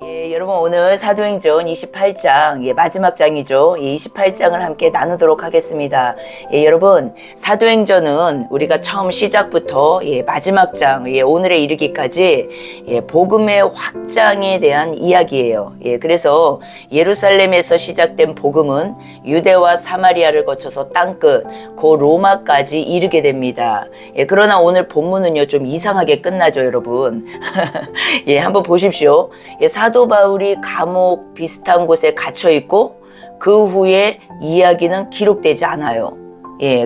여러분 오늘 사도행전 28장 마지막 장이죠. 28장을 함께 나누도록 하겠습니다. 여러분 사도행전은 우리가 처음 시작부터 마지막 장 오늘에 이르기까지 복음의 확장에 대한 이야기예요. 그래서 예루살렘에서 시작된 복음은 유대와 사마리아를 거쳐서 땅끝 그 로마까지 이르게 됩니다. 그러나 오늘 본문은요 좀 이상하게 끝나죠, 여러분. 한번 보십시오. 사도 바울이 감옥 비슷한 곳에 갇혀 있고 그 후에 이야기는 기록되지 않아요.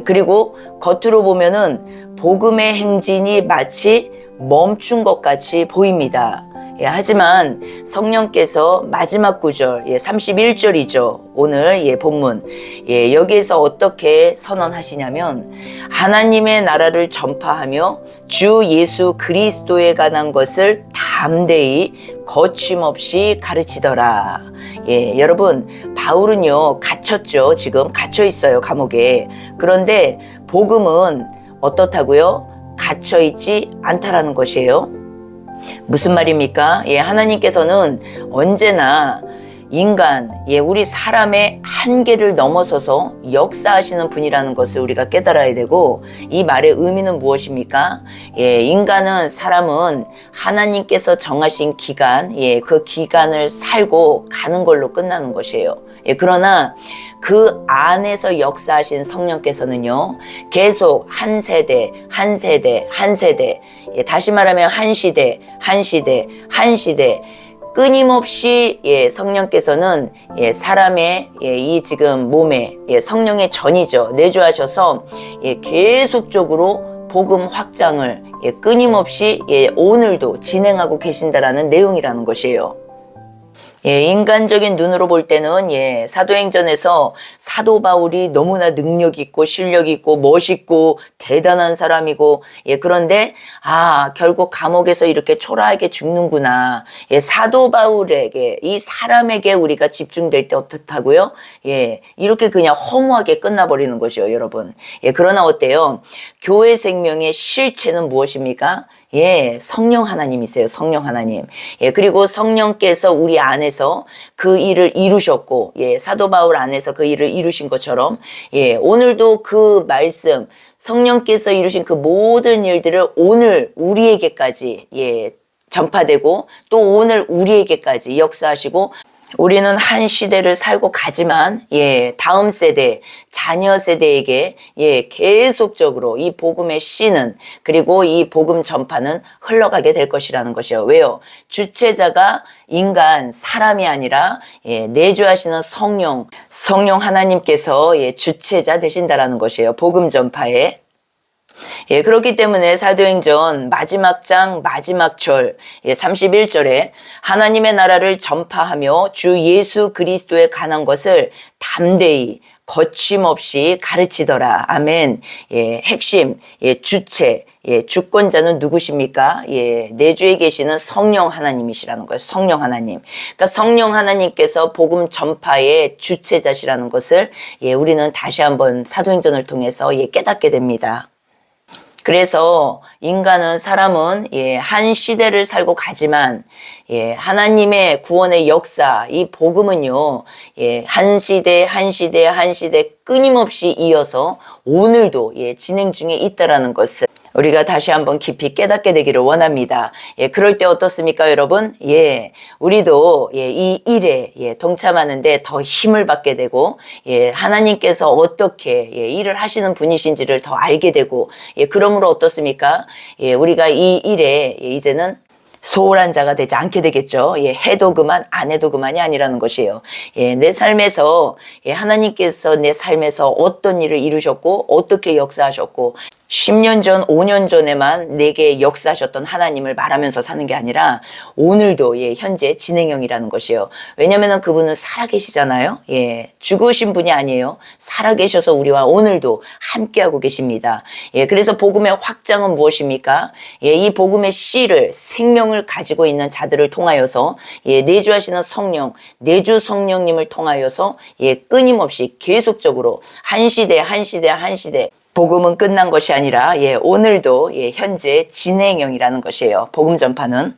그리고 겉으로 보면은 복음의 행진이 마치 멈춘 것 같이 보입니다. 하지만 성령께서 마지막 구절 31절이죠. 오늘 본문 여기에서 어떻게 선언하시냐면 하나님의 나라를 전파하며 주 예수 그리스도에 관한 것을 담대히 거침없이 가르치더라. 여러분 바울은요 갇혔죠. 지금 갇혀 있어요, 감옥에. 그런데 복음은 어떻다고요? 갇혀 있지 않다라는 것이에요. 무슨 말입니까? 하나님께서는 언제나 인간, 우리 사람의 한계를 넘어서서 역사하시는 분이라는 것을 우리가 깨달아야 되고, 이 말의 의미는 무엇입니까? 인간은, 사람은 하나님께서 정하신 기간, 그 기간을 살고 가는 걸로 끝나는 것이에요. 그러나 그 안에서 역사하신 성령께서는요, 계속 한 세대, 한 세대, 한 세대, 다시 말하면 한 시대, 한 시대, 한 시대, 끊임없이 성령께서는 사람의 이 지금 몸에 성령의 전이죠. 내주하셔서 계속적으로 복음 확장을 끊임없이 오늘도 진행하고 계신다라는 내용이라는 것이에요. 인간적인 눈으로 볼 때는 사도행전에서 사도 바울이 너무나 능력 있고 실력 있고 멋있고 대단한 사람이고 그런데 결국 감옥에서 이렇게 초라하게 죽는구나. 사도 바울에게 이 사람에게 우리가 집중될 때 어떻다고요? 이렇게 그냥 허무하게 끝나버리는 것이요, 여러분. 그러나 어때요? 교회 생명의 실체는 무엇입니까? 성령 하나님이세요. 성령 하나님. 그리고 성령께서 우리 안에서 그 일을 이루셨고, 사도 바울 안에서 그 일을 이루신 것처럼, 오늘도 그 말씀, 성령께서 이루신 그 모든 일들을 오늘 우리에게까지, 전파되고, 또 오늘 우리에게까지 역사하시고, 우리는 한 시대를 살고 가지만 다음 세대, 자녀 세대에게 계속적으로 이 복음의 씨는, 그리고 이 복음 전파는 흘러가게 될 것이라는 것이에요. 왜요? 주체자가 인간, 사람이 아니라 내주하시는 성령 하나님께서 주체자 되신다라는 것이에요. 복음 전파에. 그렇기 때문에 사도행전 마지막 장 마지막 절 31절에 하나님의 나라를 전파하며 주 예수 그리스도에 관한 것을 담대히 거침없이 가르치더라. 아멘. 핵심, 주체, 주권자는 누구십니까? 내주에 계시는 성령 하나님이시라는 거예요. 성령 하나님. 그러니까 성령 하나님께서 복음 전파의 주체자시라는 것을 우리는 다시 한번 사도행전을 통해서 깨닫게 됩니다. 그래서 인간은, 사람은 한 시대를 살고 가지만 하나님의 구원의 역사, 이 복음은요 한 시대 한 시대 한 시대 끊임없이 이어서 오늘도 진행 중에 있다라는 것을 우리가 다시 한번 깊이 깨닫게 되기를 원합니다. 그럴 때 어떻습니까, 여러분? 우리도 이 일에 동참하는데 더 힘을 받게 되고, 하나님께서 어떻게 일을 하시는 분이신지를 더 알게 되고, 그러므로 어떻습니까? 우리가 이 일에 이제는 소홀한 자가 되지 않게 되겠죠. 해도 그만, 안 해도 그만이 아니라는 것이에요. 내 삶에서, 하나님께서 내 삶에서 어떤 일을 이루셨고, 어떻게 역사하셨고, 10년 전, 5년 전에만 내게 역사하셨던 하나님을 말하면서 사는 게 아니라 오늘도 현재 진행형이라는 것이에요. 왜냐하면 그분은 살아계시잖아요. 죽으신 분이 아니에요. 살아계셔서 우리와 오늘도 함께하고 계십니다. 그래서 복음의 확장은 무엇입니까? 이 복음의 씨를, 생명을 가지고 있는 자들을 통하여서 내주하시는 성령, 내주 성령님을 통하여서 끊임없이 계속적으로 한 시대 한 시대 한 시대 복음은 끝난 것이 아니라 오늘도 현재 진행형이라는 것이에요. 복음 전파는.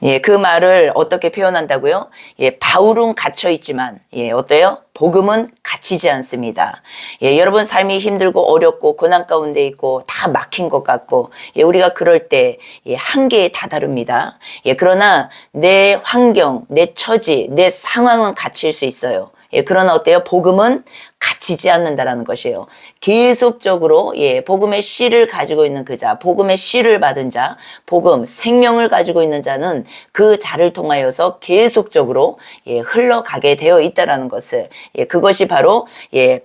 예, 그 말을 어떻게 표현한다고요? 예, 바울은 갇혀 있지만, 예, 어때요? 복음은 갇히지 않습니다. 예, 여러분 삶이 힘들고 어렵고 고난 가운데 있고 다 막힌 것 같고, 예, 우리가 그럴 때, 예, 한계에 다다릅니다. 예, 그러나 내 환경, 내 처지, 내 상황은 갇힐 수 있어요. 예, 그러나 어때요? 복음은 갇히지 않는다라는 것이에요. 계속적으로 복음의 씨를 가지고 있는 그 자, 복음의 씨를 받은 자, 복음, 생명을 가지고 있는 자는 그 자를 통하여서 계속적으로 흘러가게 되어 있다라는 것을 그것이 바로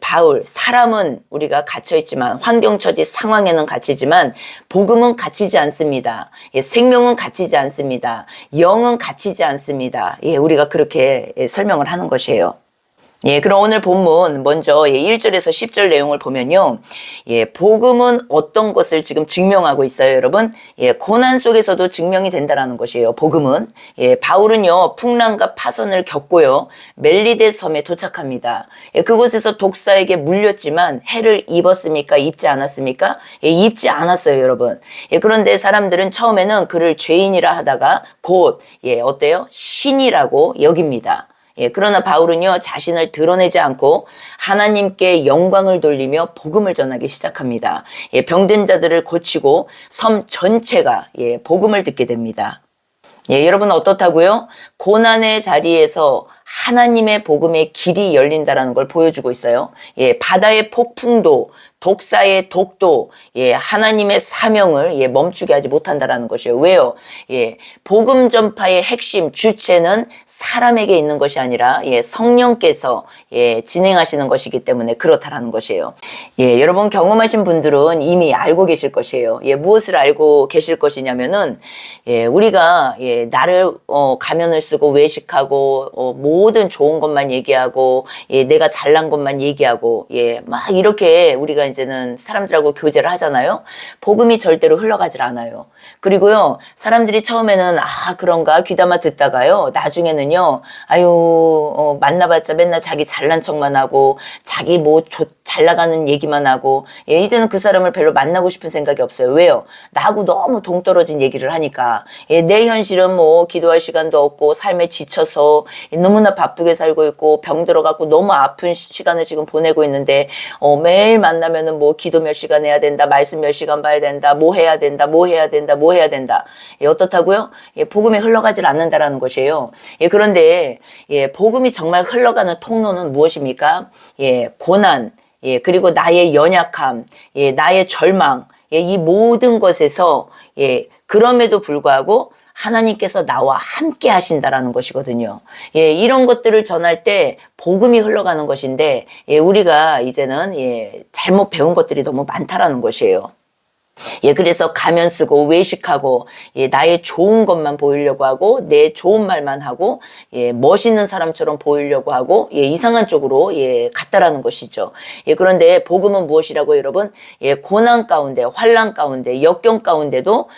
바울, 사람은 우리가 갇혀 있지만 환경 처지 상황에는 갇히지만 복음은 갇히지 않습니다. 생명은 갇히지 않습니다. 영은 갇히지 않습니다. 우리가 그렇게 설명을 하는 것이에요. 그럼 오늘 본문 먼저 1절에서 10절 내용을 보면요. 복음은 어떤 것을 지금 증명하고 있어요, 여러분? 고난 속에서도 증명이 된다라는 것이에요. 복음은. 바울은요, 풍랑과 파선을 겪고요. 멜리데 섬에 도착합니다. 그곳에서 독사에게 물렸지만 해를 입었습니까? 입지 않았습니까? 입지 않았어요, 여러분. 그런데 사람들은 처음에는 그를 죄인이라 하다가 곧 어때요? 신이라고 여깁니다. 그러나 바울은요, 자신을 드러내지 않고 하나님께 영광을 돌리며 복음을 전하기 시작합니다. 병든 자들을 고치고 섬 전체가 복음을 듣게 됩니다. 여러분 어떻다고요? 고난의 자리에서 하나님의 복음의 길이 열린다라는 걸 보여주고 있어요. 바다의 폭풍도 독사의 독도 하나님의 사명을 멈추게 하지 못한다라는 것이에요. 왜요? 복음 전파의 핵심 주체는 사람에게 있는 것이 아니라 성령께서 진행하시는 것이기 때문에 그렇다라는 것이에요. 여러분 경험하신 분들은 이미 알고 계실 것이에요. 무엇을 알고 계실 것이냐면은 우리가 나를 가면을 쓰고 외식하고 모든 좋은 것만 얘기하고 내가 잘난 것만 얘기하고 막 이렇게 우리가 이제는 사람들하고 교제를 하잖아요. 복음이 절대로 흘러가질 않아요. 그리고요, 사람들이 처음에는 그런가 귀담아 듣다가요, 나중에는요, 만나봤자 맨날 자기 잘난 척만 하고 자기 잘 나가는 얘기만 하고 이제는 그 사람을 별로 만나고 싶은 생각이 없어요. 왜요? 나하고 너무 동떨어진 얘기를 하니까. 내 현실은 기도할 시간도 없고 삶에 지쳐서 너무나 바쁘게 살고 있고 병 들어갖고 너무 아픈 시간을 지금 보내고 있는데 매일 만나면은 기도 몇 시간 해야 된다, 말씀 몇 시간 봐야 된다, 뭐 해야 된다, 뭐 해야 된다, 뭐 해야 된다. 어떻다고요? 복음이 흘러가질 않는다라는 것이에요. 그런데 복음이 정말 흘러가는 통로는 무엇입니까? 고난, 그리고 나의 연약함, 나의 절망, 이 모든 것에서 그럼에도 불구하고 하나님께서 나와 함께 하신다라는 것이거든요. 이런 것들을 전할 때 복음이 흘러가는 것인데 우리가 이제는 잘못 배운 것들이 너무 많다라는 것이에요. 그래서 가면 쓰고 외식하고 나의 좋은 것만 보이려고 하고 내 좋은 말만 하고 멋있는 사람처럼 보이려고 하고 이상한 쪽으로 갔다라는 것이죠. 그런데 복음은 무엇이라고 여러분? 고난 가운데 환난 가운데 역경 가운데도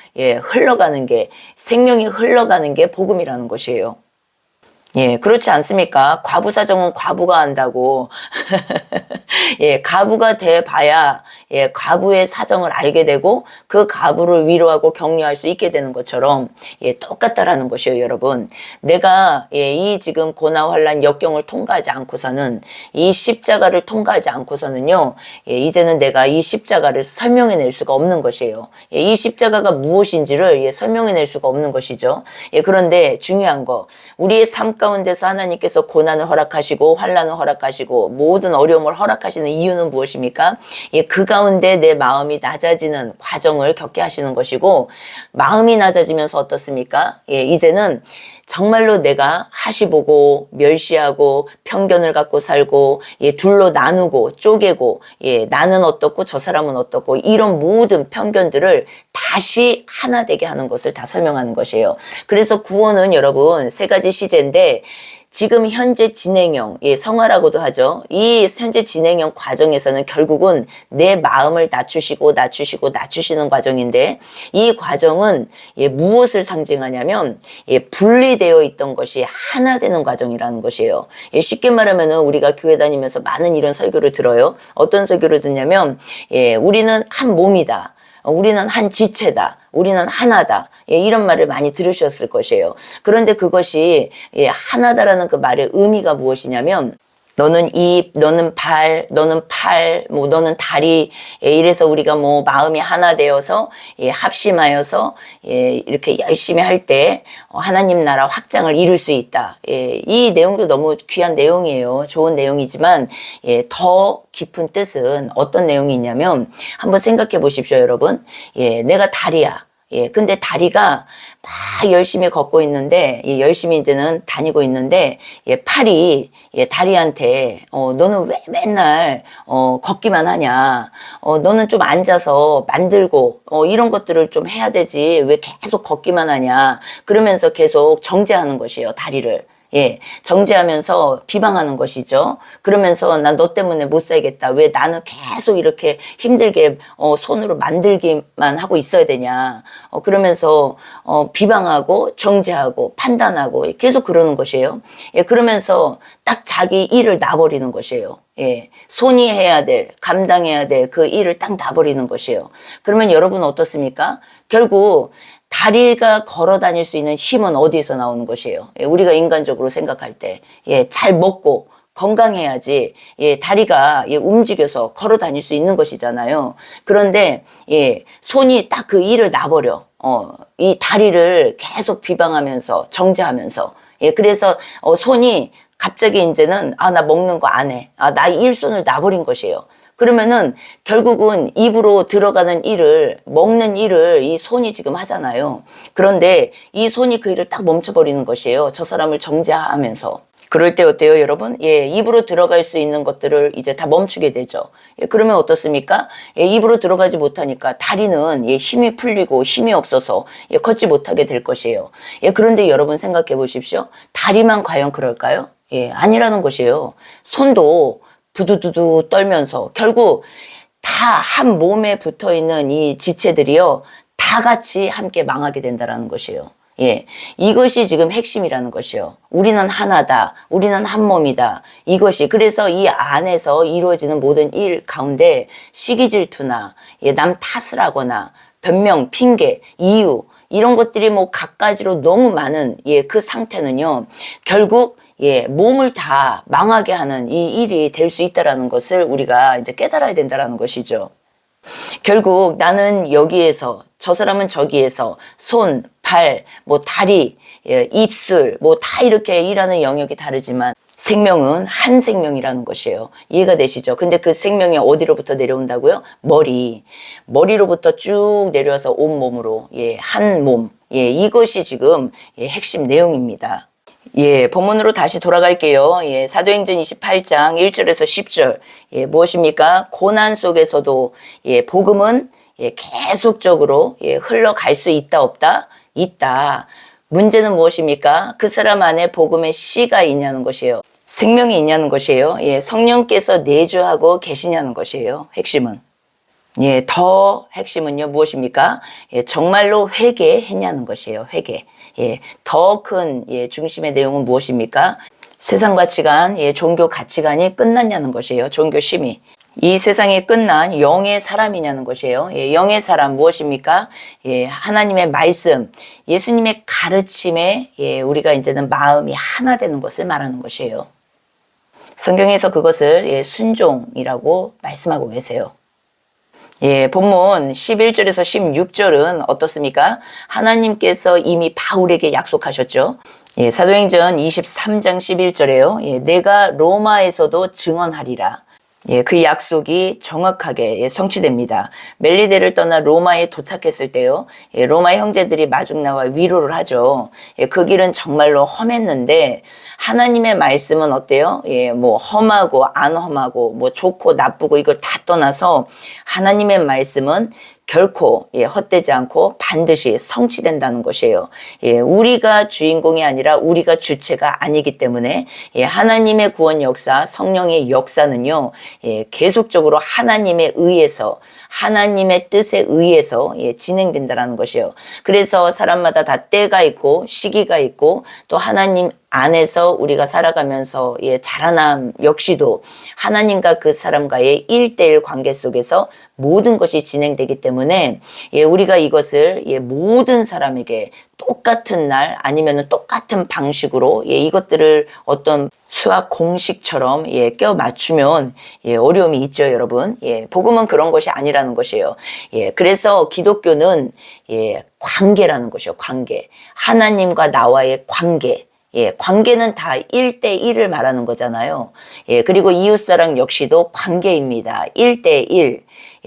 흘러가는 게 생명이 흘러가는 게 복음이라는 것이에요. 그렇지 않습니까? 과부 사정은 과부가 한다고. 과부가 돼봐야 과부의 사정을 알게 되고 그 과부를 위로하고 격려할 수 있게 되는 것처럼 똑같다라는 것이에요, 여러분. 내가 이 지금 고난 환난 역경을 통과하지 않고서는 이 십자가를 통과하지 않고서는요, 이제는 내가 이 십자가를 설명해낼 수가 없는 것이에요. 이 십자가가 무엇인지를 설명해낼 수가 없는 것이죠. 그런데 중요한 거, 우리의 삶 가운데서 하나님께서 고난을 허락하시고 환난을 허락하시고 모든 어려움을 허락하시는 이유는 무엇입니까? 그 가운데 내 마음이 낮아지는 과정을 겪게 하시는 것이고, 마음이 낮아지면서 어떻습니까? 이제는 정말로 내가 하시보고 멸시하고 편견을 갖고 살고 둘로 나누고 쪼개고 나는 어떻고 저 사람은 어떻고 이런 모든 편견들을 다시 하나 되게 하는 것을 다 설명하는 것이에요. 그래서 구원은 여러분 세 가지 시제인데 지금 현재 진행형, 성화라고도 하죠. 이 현재 진행형 과정에서는 결국은 내 마음을 낮추시는 과정인데 이 과정은 무엇을 상징하냐면 분리되어 있던 것이 하나 되는 과정이라는 것이에요. 쉽게 말하면 우리가 교회 다니면서 많은 이런 설교를 들어요. 어떤 설교를 듣냐면 우리는 한 몸이다. 우리는 한 지체다. 우리는 하나다. 예, 이런 말을 많이 들으셨을 것이에요. 그런데 그것이 예, 하나다라는 그 말의 의미가 무엇이냐면 너는 입, 너는 발, 너는 팔, 뭐 너는 다리. 예, 이래서 우리가 뭐 마음이 하나 되어서 예, 합심하여서 예, 이렇게 열심히 할 때 하나님 나라 확장을 이룰 수 있다. 예, 이 내용도 너무 귀한 내용이에요. 좋은 내용이지만 예, 더 깊은 뜻은 어떤 내용이 있냐면 한번 생각해 보십시오, 여러분. 예, 내가 다리야. 예, 근데 다리가 막 열심히 걷고 있는데, 예, 열심히 이제는 다니고 있는데, 예, 팔이, 예, 다리한테, 너는 왜 맨날, 걷기만 하냐. 너는 좀 앉아서 만들고, 이런 것들을 좀 해야 되지. 왜 계속 걷기만 하냐. 그러면서 계속 정죄하는 것이에요, 다리를. 예, 정죄하면서 비방하는 것이죠. 그러면서 난 너 때문에 못 살겠다. 왜 나는 계속 이렇게 힘들게 손으로 만들기만 하고 있어야 되냐. 그러면서 비방하고 정죄하고 판단하고 계속 그러는 것이에요. 예, 그러면서 딱 자기 일을 놔버리는 것이에요. 예, 손이 해야 될, 감당해야 될 그 일을 딱 놔버리는 것이에요. 그러면 여러분 어떻습니까? 결국 다리가 걸어 다닐 수 있는 힘은 어디에서 나오는 것이에요? 예, 우리가 인간적으로 생각할 때, 예, 잘 먹고 건강해야지, 예, 다리가, 예, 움직여서 걸어 다닐 수 있는 것이잖아요. 그런데, 예, 손이 딱 그 일을 놔버려. 이 다리를 계속 비방하면서, 정죄하면서, 예, 그래서, 손이 갑자기 이제는, 아, 나 먹는 거 안 해. 아, 나 일손을 놔버린 것이에요. 그러면은 결국은 입으로 들어가는 일을 먹는 일을 이 손이 지금 하잖아요. 그런데 이 손이 그 일을 딱 멈춰버리는 것이에요. 저 사람을 정죄하면서. 그럴 때 어때요, 여러분? 예, 입으로 들어갈 수 있는 것들을 이제 다 멈추게 되죠. 예, 그러면 어떻습니까? 예, 입으로 들어가지 못하니까 다리는 예, 힘이 풀리고 힘이 없어서 예, 걷지 못하게 될 것이에요. 예, 그런데 여러분 생각해 보십시오. 다리만 과연 그럴까요? 예, 아니라는 것이에요. 손도 부두두두 떨면서 결국 다 한 몸에 붙어 있는 이 지체들이요, 다 같이 함께 망하게 된다라는 것이에요. 예, 이것이 지금 핵심이라는 것이요. 우리는 하나다. 우리는 한 몸이다. 이것이 그래서 이 안에서 이루어지는 모든 일 가운데 시기 질투나 예, 남 탓을 하거나 변명, 핑계, 이유 이런 것들이 뭐 갖가지로 너무 많은 예, 그 상태는요. 결국 예, 몸을 다 망하게 하는 이 일이 될 수 있다라는 것을 우리가 이제 깨달아야 된다라는 것이죠. 결국 나는 여기에서, 저 사람은 저기에서, 손, 발, 뭐 다리, 예, 입술, 뭐 다 이렇게 일하는 영역이 다르지만 생명은 한 생명이라는 것이에요. 이해가 되시죠? 근데 그 생명이 어디로부터 내려온다고요? 머리로부터 쭉 내려와서 온몸으로, 예, 한 몸. 예, 이것이 지금 예, 핵심 내용입니다. 예, 본문으로 다시 돌아갈게요. 예, 사도행전 28장 1절에서 10절. 예, 무엇입니까? 고난 속에서도 예, 복음은 예, 계속적으로 예, 흘러갈 수 있다 없다? 있다. 문제는 무엇입니까? 그 사람 안에 복음의 씨가 있냐는 것이에요. 생명이 있냐는 것이에요. 예, 성령께서 내주하고 계시냐는 것이에요. 핵심은. 예, 더 핵심은요, 무엇입니까? 예, 정말로 회개했냐는 것이에요. 회개. 예, 더 큰 예, 중심의 내용은 무엇입니까? 세상 가치관, 예, 종교 가치관이 끝났냐는 것이에요. 종교 심의. 이 세상에 끝난 영의 사람이냐는 것이에요. 예, 영의 사람 무엇입니까? 예, 하나님의 말씀, 예수님의 가르침에 예, 우리가 이제는 마음이 하나 되는 것을 말하는 것이에요. 성경에서 그것을 예, 순종이라고 말씀하고 계세요. 예, 본문 11절에서 16절은 어떻습니까? 하나님께서 이미 바울에게 약속하셨죠. 예, 사도행전 23장 11절에요. 예, 내가 로마에서도 증언하리라. 예, 그 약속이 정확하게 예, 성취됩니다. 멜리데를 떠나 로마에 도착했을 때요. 예, 로마 형제들이 마중 나와 위로를 하죠. 예, 그 길은 정말로 험했는데 하나님의 말씀은 어때요? 예, 뭐 험하고 안 험하고 뭐 좋고 나쁘고 이걸 다 떠나서 하나님의 말씀은 결코 예, 헛되지 않고 반드시 성취된다는 것이에요. 예, 우리가 주인공이 아니라 우리가 주체가 아니기 때문에 예, 하나님의 구원 역사, 성령의 역사는요, 예, 계속적으로 하나님에 의해서 하나님의 뜻에 의해서 예, 진행된다라는 것이에요. 그래서 사람마다 다 때가 있고 시기가 있고 또 하나님 안에서 우리가 살아가면서 자라남 역시도 하나님과 그 사람과의 1대1 관계 속에서 모든 것이 진행되기 때문에 우리가 이것을 모든 사람에게 똑같은 날 아니면 똑같은 방식으로 이것들을 어떤 수학 공식처럼 껴 맞추면 어려움이 있죠, 여러분. 복음은 그런 것이 아니라는 것이에요. 그래서 기독교는 관계라는 것이요, 관계. 하나님과 나와의 관계. 관계는 다 1대1을 말하는 거잖아요. 그리고 이웃사랑 역시도 관계입니다. 1대1.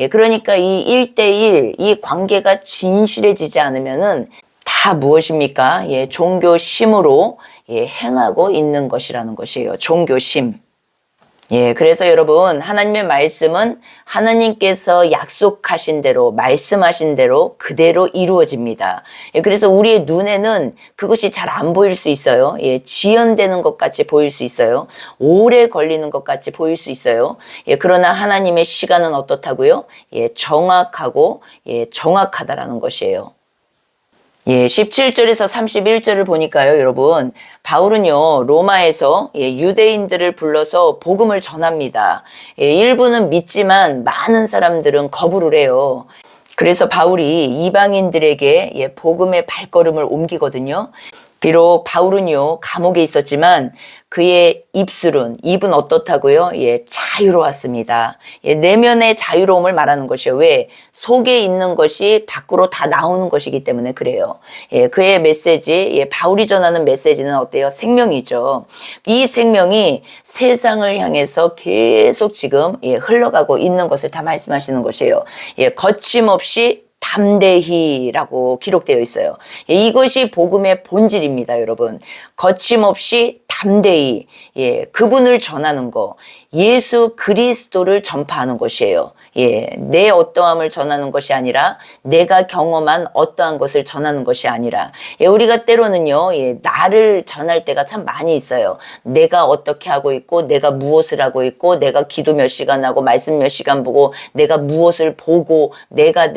그러니까 이 1대1, 이 관계가 진실해지지 않으면은 다 무엇입니까? 종교심으로 행하고 있는 것이라는 것이에요. 종교심. 그래서 여러분, 하나님의 말씀은 하나님께서 약속하신 대로, 말씀하신 대로 그대로 이루어집니다. 그래서 우리의 눈에는 그것이 잘 안 보일 수 있어요. 지연되는 것 같이 보일 수 있어요. 오래 걸리는 것 같이 보일 수 있어요. 그러나 하나님의 시간은 어떻다고요? 정확하고 정확하다라는 것이에요. 17절에서 31절을 보니까요, 여러분, 바울은요, 로마에서 유대인들을 불러서 복음을 전합니다. 일부는 믿지만 많은 사람들은 거부를 해요. 그래서 바울이 이방인들에게 복음의 발걸음을 옮기거든요. 비록 바울은요, 감옥에 있었지만 그의 입은 어떻다고요? 자유로웠습니다. 내면의 자유로움을 말하는 것이요. 왜? 속에 있는 것이 밖으로 다 나오는 것이기 때문에 그래요. 그의 메시지, 바울이 전하는 메시지는 어때요? 생명이죠. 이 생명이 세상을 향해서 계속 지금 흘러가고 있는 것을 다 말씀하시는 것이에요. 거침없이 담대히라고 기록되어 있어요. 이것이 복음의 본질입니다, 여러분. 거침없이 담대히 그분을 전하는 거, 예수 그리스도를 전파하는 것이에요. 내 어떠함을 전하는 것이 아니라 내가 경험한 어떠한 것을 전하는 것이 아니라 우리가 때로는요 나를 전할 때가 참 많이 있어요. 내가 어떻게 하고 있고 내가 무엇을 하고 있고 내가 기도 몇 시간 하고 말씀 몇 시간 보고 내가 무엇을 보고 내가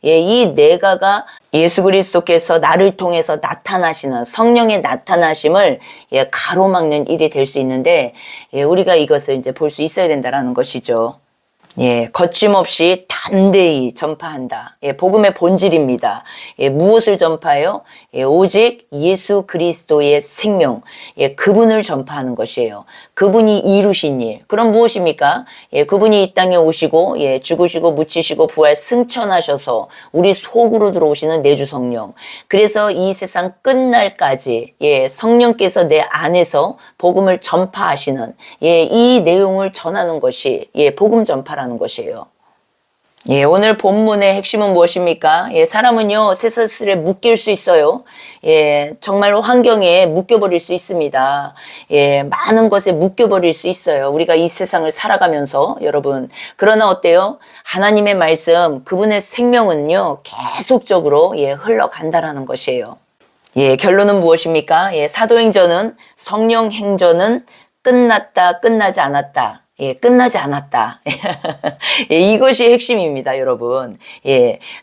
이 내가가 예수 그리스도께서 나를 통해서 나타나시는 성령의 나타나심을 가로막는 일이 될 수 있는데 우리가 이것을 이제 볼 수 있어야 된다라는 것이죠. 거침없이 담대히 전파한다. 복음의 본질입니다. 무엇을 전파해요? 오직 예수 그리스도의 생명, 그분을 전파하는 것이에요. 그분이 이루신 일. 그럼 무엇입니까? 그분이 이 땅에 오시고, 죽으시고, 묻히시고, 부활 승천하셔서 우리 속으로 들어오시는 내주 성령. 그래서 이 세상 끝날까지, 성령께서 내 안에서 복음을 전파하시는, 이 내용을 전하는 것이, 복음 전파라는 것이에요. 오늘 본문의 핵심은 무엇입니까? 사람은요, 쇠사슬에 묶일 수 있어요. 정말로 환경에 묶여버릴 수 있습니다. 많은 것에 묶여버릴 수 있어요. 우리가 이 세상을 살아가면서, 여러분. 그러나 어때요? 하나님의 말씀, 그분의 생명은요, 계속적으로, 흘러간다라는 것이에요. 결론은 무엇입니까? 사도행전은, 성령 행전은 끝났다, 끝나지 않았다. 끝나지 않았다. 이것이 핵심입니다, 여러분.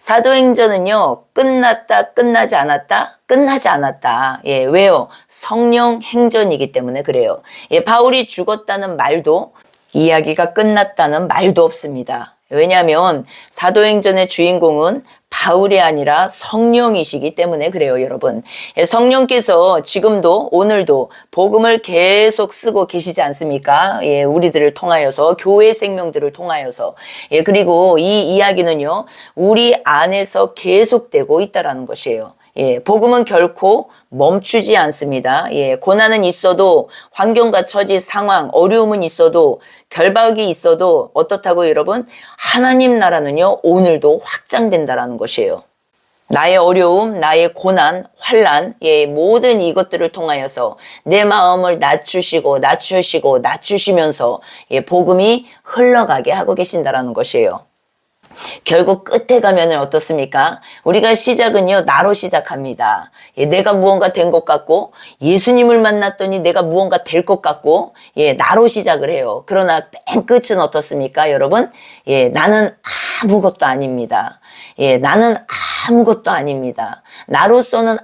사도행전은요, 끝났다, 끝나지 않았다, 끝나지 않았다. 왜요? 성령 행전이기 때문에 그래요. 바울이 죽었다는 말도 이야기가 끝났다는 말도 없습니다. 왜냐하면 사도행전의 주인공은 바울이 아니라 성령이시기 때문에 그래요, 여러분. 성령께서 지금도 오늘도 복음을 계속 쓰고 계시지 않습니까? 우리들을 통하여서, 교회 생명들을 통하여서. 그리고 이 이야기는요, 우리 안에서 계속되고 있다라는 것이에요. 복음은 결코 멈추지 않습니다. 고난은 있어도, 환경과 처지, 상황, 어려움은 있어도, 결박이 있어도 어떻다고 여러분? 하나님 나라는요, 오늘도 확장된다라는 것이에요. 나의 어려움, 나의 고난, 환난, 모든 이것들을 통하여서 내 마음을 낮추시면서 복음이 흘러가게 하고 계신다라는 것이에요. 결국 끝에 가면은 어떻습니까? 우리가 시작은요, 나로 시작합니다. 내가 무언가 된 것 같고, 예수님을 만났더니 내가 무언가 될 것 같고, 나로 시작을 해요. 그러나 맨 끝은 어떻습니까, 여러분? 나는 아무것도 아닙니다. 나는 아무것도 아닙니다. 나로서는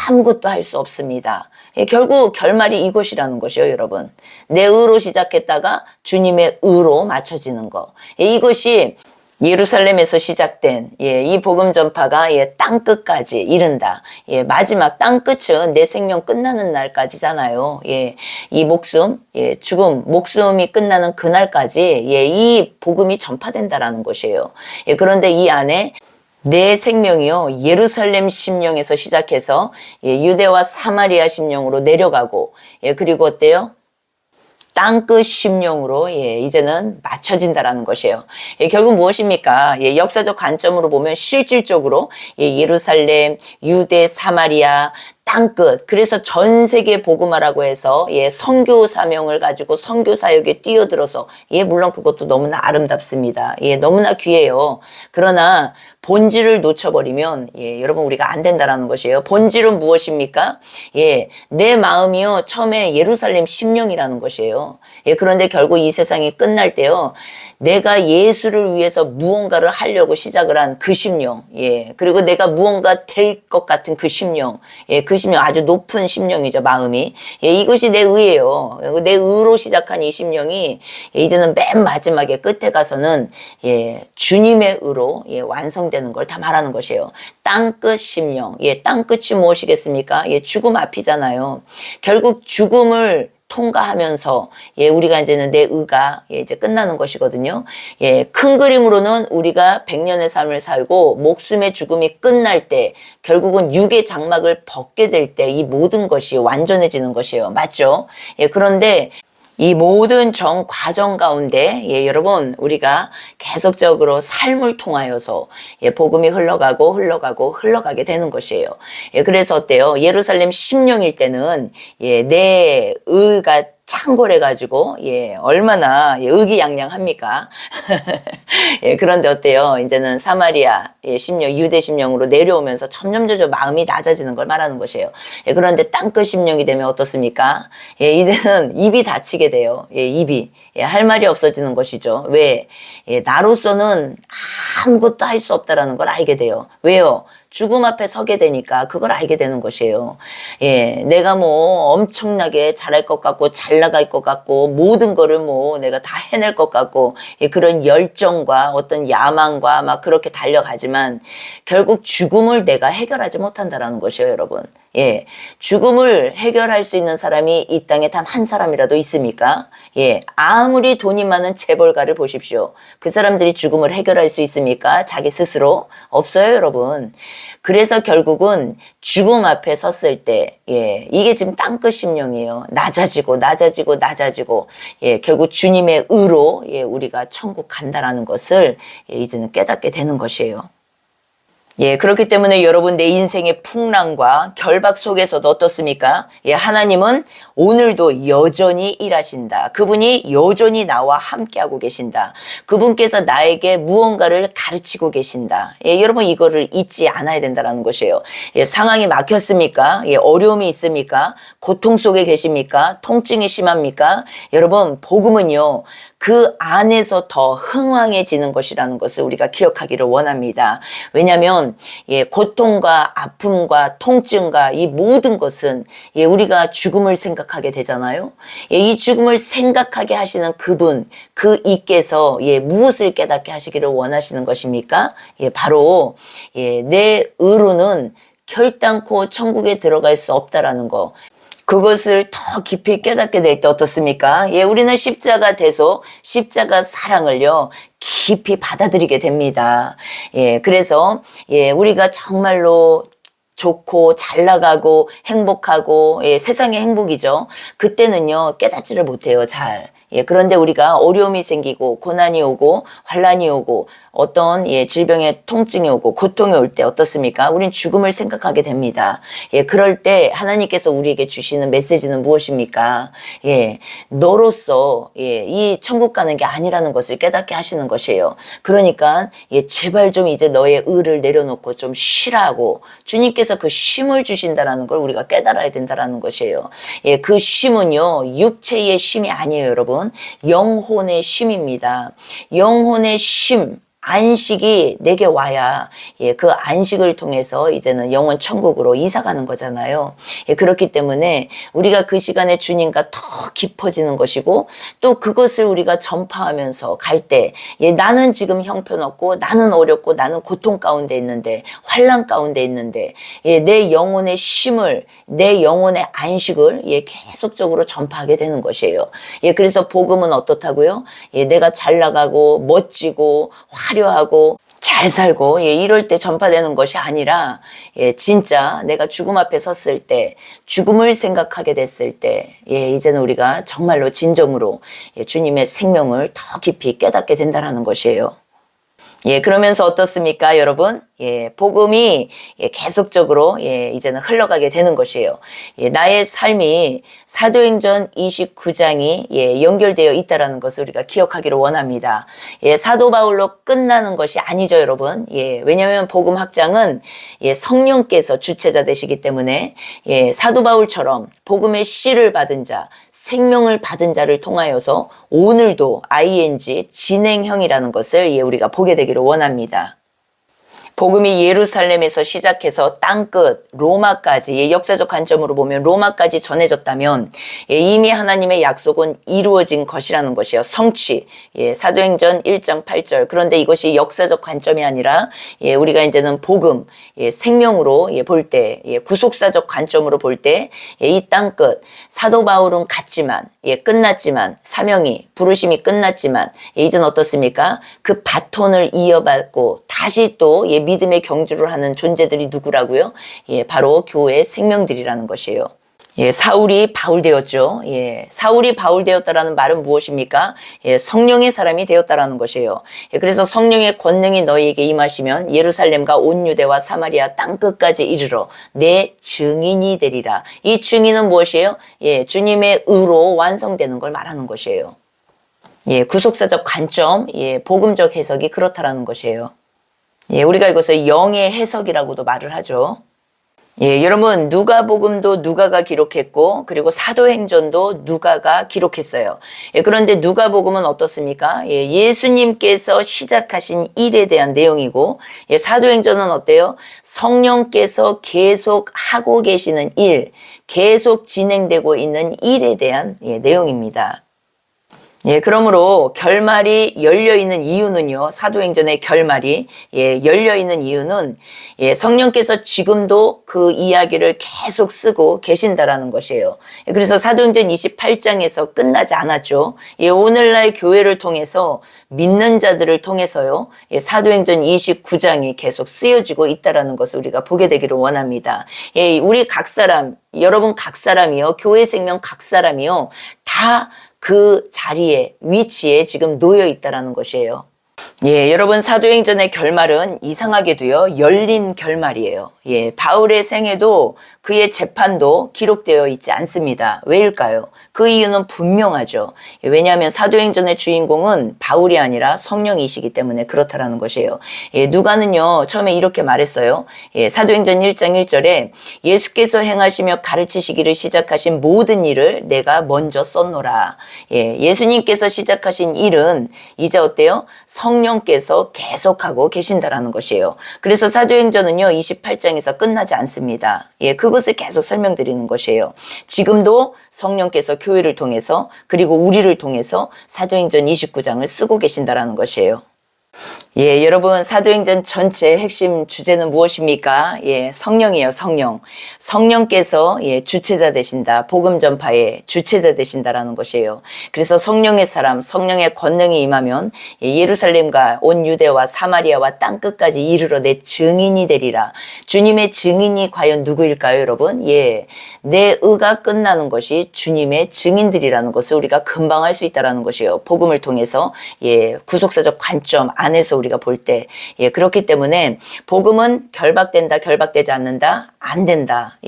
아무것도 할 수 없습니다. 결국 결말이 이곳이라는 것이요, 여러분. 내 의로 시작했다가 주님의 의로 맞춰지는 거. 이것이 예루살렘에서 시작된 이 복음 전파가 땅 끝까지 이른다. 마지막 땅 끝은 내 생명 끝나는 날까지잖아요. 이 목숨, 죽음, 목숨이 끝나는 그날까지 이 복음이 전파된다라는 것이에요. 그런데 이 안에 내 생명이요, 예루살렘 심령에서 시작해서 유대와 사마리아 심령으로 내려가고, 그리고 어때요? 땅끝 심령으로 이제는 맞춰진다라는 것이에요. 결국 무엇입니까? 역사적 관점으로 보면 실질적으로 예루살렘, 유대, 사마리아, 땅끝. 그래서 전 세계 복음화라고 해서 선교 사명을 가지고 선교 사역에 뛰어들어서 물론 그것도 너무나 아름답습니다. 너무나 귀해요. 그러나 본질을 놓쳐버리면 여러분 우리가 안 된다라는 것이에요. 본질은 무엇입니까? 내 마음이요 처음에 예루살렘 심령이라는 것이에요. 그런데 결국 이 세상이 끝날 때요. 내가 예수를 위해서 무언가를 하려고 시작을 한 그 심령, 그리고 내가 무언가 될 것 같은 그 심령, 그 심령 아주 높은 심령이죠, 마음이. 이것이 내 의예요. 내 의로 시작한 이 심령이 이제는 맨 마지막에 끝에 가서는 주님의 의로 완성되는 걸 다 말하는 것이에요. 땅끝 심령, 땅끝이 무엇이겠습니까? 죽음 앞이잖아요. 결국 죽음을 통과하면서 우리가 이제는 내 의가 이제 끝나는 것이거든요. 큰 그림으로는 우리가 100년의 삶을 살고 목숨의 죽음이 끝날 때 결국은 육의 장막을 벗게 될 때 이 모든 것이 완전해지는 것이에요. 맞죠? 그런데 이 모든 정 과정 가운데 여러분 우리가 계속적으로 삶을 통하여서 복음이 흘러가게 되는 것이에요. 그래서 어때요? 예루살렘 심령일 때는 내 의가 창궐해가지고 얼마나 의기양양합니까? 그런데 어때요? 이제는 사마리아 심령, 유대 심령으로 내려오면서 점점 마음이 낮아지는 걸 말하는 것이에요. 그런데 땅끝 심령이 되면 어떻습니까? 이제는 입이 닫히게 돼요. 입이 할 말이 없어지는 것이죠. 왜? 나로서는 아무것도 할 수 없다라는 걸 알게 돼요. 왜요? 죽음 앞에 서게 되니까 그걸 알게 되는 것이에요. 내가 뭐 엄청나게 잘할 것 같고 잘 나갈 것 같고 모든 거를 뭐 내가 다 해낼 것 같고 그런 열정과 어떤 야망과 막 그렇게 달려가지만 결국 죽음을 내가 해결하지 못한다라는 것이에요, 여러분. 죽음을 해결할 수 있는 사람이 이 땅에 단 한 사람이라도 있습니까? 아무리 돈이 많은 재벌가를 보십시오. 그 사람들이 죽음을 해결할 수 있습니까? 자기 스스로? 없어요, 여러분. 그래서 결국은 죽음 앞에 섰을 때, 이게 지금 땅끝 심령이에요. 낮아지고, 결국 주님의 의로, 우리가 천국 간다라는 것을 이제는 깨닫게 되는 것이에요. 그렇기 때문에 여러분 내 인생의 풍랑과 결박 속에서도 어떻습니까? 하나님은 오늘도 여전히 일하신다. 그분이 여전히 나와 함께하고 계신다. 그분께서 나에게 무언가를 가르치고 계신다. 여러분 이거를 잊지 않아야 된다는 것이에요. 상황이 막혔습니까? 어려움이 있습니까? 고통 속에 계십니까? 통증이 심합니까? 여러분 복음은요. 그 안에서 더 흥왕해지는 것이라는 것을 우리가 기억하기를 원합니다. 왜냐하면 고통과 아픔과 통증과 이 모든 것은 우리가 죽음을 생각하게 되잖아요. 이 죽음을 생각하게 하시는 그분, 그 이께서 무엇을 깨닫게 하시기를 원하시는 것입니까? 바로 내 의로는 결단코 천국에 들어갈 수 없다라는 거. 그것을 더 깊이 깨닫게 될 때 어떻습니까? 우리는 십자가 대속, 십자가 사랑을요, 깊이 받아들이게 됩니다. 그래서, 우리가 정말로 좋고 잘 나가고 행복하고, 세상의 행복이죠. 그때는요, 깨닫지를 못해요, 잘. 그런데 우리가 어려움이 생기고 고난이 오고 환난이 오고 어떤 질병의 통증이 오고 고통이 올 때 어떻습니까? 우린 죽음을 생각하게 됩니다. 그럴 때 하나님께서 우리에게 주시는 메시지는 무엇입니까? 너로서 이 천국 가는 게 아니라는 것을 깨닫게 하시는 것이에요. 그러니까 제발 좀 이제 너의 의를 내려놓고 좀 쉬라고 주님께서 그 쉼을 주신다라는 걸 우리가 깨달아야 된다라는 것이에요. 그 쉼은요 육체의 쉼이 아니에요, 여러분. 영혼의 쉼입니다. 영혼의 쉼. 안식이 내게 와야 그 안식을 통해서 이제는 영원 천국으로 이사가는 거잖아요. 그렇기 때문에 우리가 그 시간에 주님과 더 깊어지는 것이고 또 그것을 우리가 전파하면서 갈 때 나는 지금 형편없고 나는 어렵고 나는 고통 가운데 있는데 환난 가운데 있는데 내 영혼의 쉼을 내 영혼의 안식을 계속적으로 전파하게 되는 것이에요. 그래서 복음은 어떻다고요? 내가 잘 나가고 멋지고 화려하고 잘 살고 이럴 때 전파되는 것이 아니라 진짜 내가 죽음 앞에 섰을 때 죽음을 생각하게 됐을 때 이제는 우리가 정말로 진정으로 주님의 생명을 더 깊이 깨닫게 된다는 것이에요. 그러면서 어떻습니까, 여러분? 복음이 계속적으로 이제는 흘러가게 되는 것이에요. 나의 삶이 사도행전 29장이 연결되어 있다는 것을 우리가 기억하기를 원합니다. 사도 바울로 끝나는 것이 아니죠, 여러분. 왜냐하면 복음 확장은 성령께서 주체자 되시기 때문에 사도 바울처럼 복음의 씨를 받은 자, 생명을 받은 자를 통하여서 오늘도 ing 진행형이라는 것을 우리가 보게 되기를 원합니다. 복음이 예루살렘에서 시작해서 땅끝 로마까지 역사적 관점으로 보면 로마까지 전해졌다면 이미 하나님의 약속은 이루어진 것이라는 것이요. 성취. 사도행전 1장 8절. 그런데 이것이 역사적 관점이 아니라 우리가 이제는 복음, 생명으로 볼 때, 구속사적 관점으로 볼 때 이 땅끝 사도 바울은 갔지만 끝났지만 사명이 부르심이 끝났지만 이제는 어떻습니까? 그 바톤을 이어받고 다시 또 믿음의 경주를 하는 존재들이 누구라고요? 바로 교회의 생명들이라는 것이에요. 사울이 바울 되었죠. 사울이 바울 되었다라는 말은 무엇입니까? 성령의 사람이 되었다라는 것이에요. 그래서 성령의 권능이 너희에게 임하시면 예루살렘과 온 유대와 사마리아 땅끝까지 이르러 내 증인이 되리라. 이 증인은 무엇이에요? 주님의 의로 완성되는 걸 말하는 것이에요. 구속사적 관점, 복음적 해석이 그렇다라는 것이에요. 우리가 이것을 영의 해석이라고도 말을 하죠. 여러분 누가복음도 누가가 기록했고 그리고 사도행전도 누가가 기록했어요. 그런데 누가복음은 어떻습니까? 예수님께서 시작하신 일에 대한 내용이고 사도행전은 어때요? 성령께서 계속 하고 계시는 일, 계속 진행되고 있는 일에 대한 내용입니다. 그러므로 결말이 열려있는 이유는요, 사도행전의 결말이, 열려있는 이유는, 성령께서 지금도 그 이야기를 계속 쓰고 계신다라는 것이에요. 그래서 사도행전 28장에서 끝나지 않았죠. 오늘날 교회를 통해서, 믿는 자들을 통해서요, 사도행전 29장이 계속 쓰여지고 있다라는 것을 우리가 보게 되기를 원합니다. 우리 각 사람, 여러분 각 사람이요, 교회 생명 각 사람이요, 다 그 자리에, 위치에 지금 놓여 있다라는 것이에요. 여러분 사도행전의 결말은 이상하게도요, 열린 결말이에요. 바울의 생애도 그의 재판도 기록되어 있지 않습니다. 왜일까요? 그 이유는 분명하죠. 왜냐하면 사도행전의 주인공은 바울이 아니라 성령이시기 때문에 그렇다라는 것이에요. 누가는요, 처음에 이렇게 말했어요. 사도행전 1장 1절에 예수께서 행하시며 가르치시기를 시작하신 모든 일을 내가 먼저 썼노라. 예수님께서 시작하신 일은 이제 어때요? 성령께서 계속하고 계신다라는 것이에요. 그래서 사도행전은요, 28장에서 끝나지 않습니다. 그것을 계속 설명드리는 것이에요. 지금도 성령께서 교회를 통해서 그리고 우리를 통해서 사도행전 29장을 쓰고 계신다라는 것이에요. 여러분 사도행전 전체의 핵심 주제는 무엇입니까? 성령이에요, 성령. 성령께서 주체자 되신다. 복음 전파의 주체자 되신다라는 것이에요. 그래서 성령의 사람, 성령의 권능이 임하면 예루살렘과 온 유대와 사마리아와 땅끝까지 이르러 내 증인이 되리라. 주님의 증인이 과연 누구일까요, 여러분? 내 의가 끝나는 것이 주님의 증인들이라는 것을 우리가 금방 알 수 있다라는 것이에요. 복음을 통해서 구속사적 관점 안에서 우리가 볼 때, 그렇기 때문에 복음은 결박된다, 결박되지 않는다, 안 된다.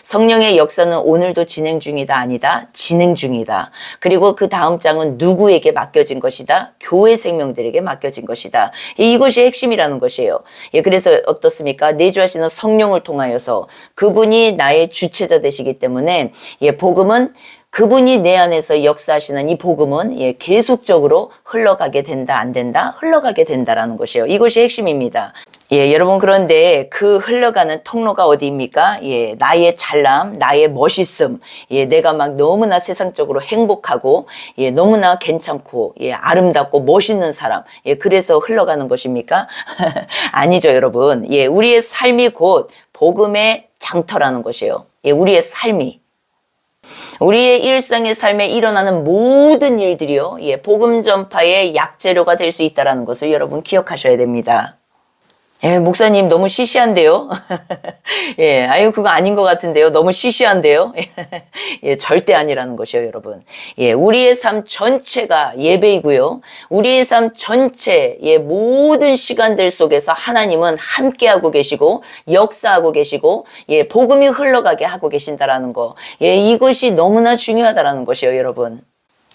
성령의 역사는 오늘도 진행 중이다, 아니다, 진행 중이다. 그리고 그 다음 장은 누구에게 맡겨진 것이다? 교회 생명들에게 맡겨진 것이다. 이것이 핵심이라는 것이에요. 그래서 어떻습니까? 내주하시는 성령을 통하여서 그분이 나의 주체자 되시기 때문에 복음은 그분이 내 안에서 역사하시는 이 복음은 예, 계속적으로 흘러가게 된다, 안 된다? 흘러가게 된다라는 것이에요. 이것이 핵심입니다. 예, 여러분, 그런데 그 흘러가는 통로가 어디입니까? 예, 나의 잘남, 나의 멋있음, 예, 내가 막 너무나 세상적으로 행복하고, 예, 너무나 괜찮고, 예, 아름답고 멋있는 사람, 예, 그래서 흘러가는 것입니까? 아니죠, 여러분. 예, 우리의 삶이 곧 복음의 장터라는 것이에요. 예, 우리의 삶이. 우리의 일상의 삶에 일어나는 모든 일들이요, 예, 복음 전파의 약재료가 될 수 있다는 것을 여러분 기억하셔야 됩니다. 예, 목사님 너무 시시한데요? 예, 아유, 그거 아닌 것 같은데요? 너무 시시한데요? 예, 절대 아니라는 것이요, 여러분. 예, 우리의 삶 전체가 예배이고요. 우리의 삶 전체, 예, 모든 시간들 속에서 하나님은 함께하고 계시고, 역사하고 계시고, 예, 복음이 흘러가게 하고 계신다라는 거. 예, 이것이 너무나 중요하다라는 것이요, 여러분.